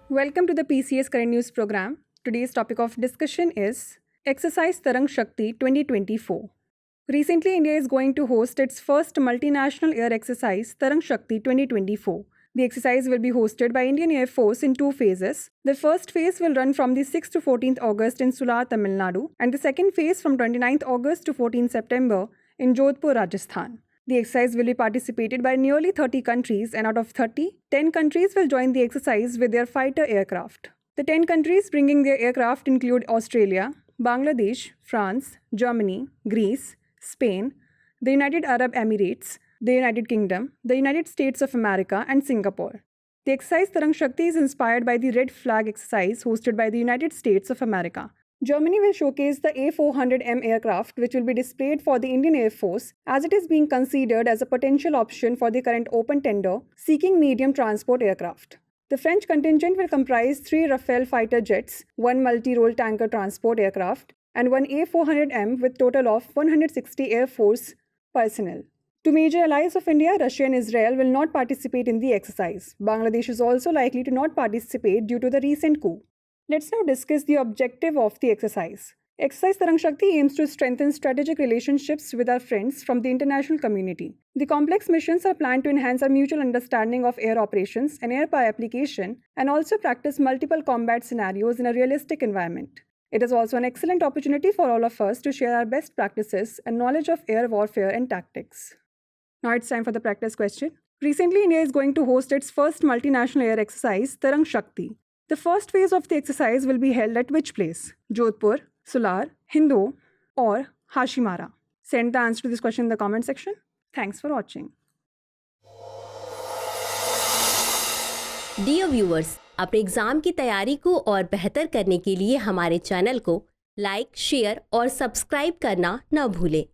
Welcome to the PCS Current News Program. Today's topic of discussion is Exercise Tarang Shakti 2024. Recently, India is going to host its first multinational air exercise, Tarang Shakti 2024. The exercise will be hosted by Indian Air Force in two phases. The first phase will run from the 6th to 14th August in Sular, Tamil Nadu, and the second phase from 29th August to 14th September in Jodhpur, Rajasthan. The exercise will be participated by nearly 30 countries, and out of 30, 10 countries will join the exercise with their fighter aircraft. The 10 countries bringing their aircraft include Australia, Bangladesh, France, Germany, Greece, Spain, the United Arab Emirates, the United Kingdom, the United States of America, and Singapore. The exercise Tarang Shakti is inspired by the Red Flag exercise hosted by the United States of America. Germany will showcase the A400M aircraft, which will be displayed for the Indian Air Force, as it is being considered as a potential option for the current open tender seeking medium transport aircraft. The French contingent will comprise 3 Rafale fighter jets, 1 multi-role tanker transport aircraft, and 1 A400M with total of 160 Air Force personnel. Two major allies of India, Russia and Israel, will not participate in the exercise. Bangladesh is also likely to not participate due to the recent coup. Let's now discuss the objective of the exercise. Exercise Tarang Shakti aims to strengthen strategic relationships with our friends from the international community. The complex missions are planned to enhance our mutual understanding of air operations and air power application, and also practice multiple combat scenarios in a realistic environment. It is also an excellent opportunity for all of us to share our best practices and knowledge of air warfare and tactics. Now it's time for the practice question. Recently, India is going to host its first multinational air exercise, Tarang Shakti. The first phase of the exercise will be held at which place? Jodhpur, Sular, Hindoo, or Hashimara? Send the answer to this question in the comment section. Thanks for watching. Dear viewers, अपने exam की तैयारी को और बेहतर करने के लिए हमारे चैनल को लाइक, शेयर और सब्सक्राइब करना न भूलें।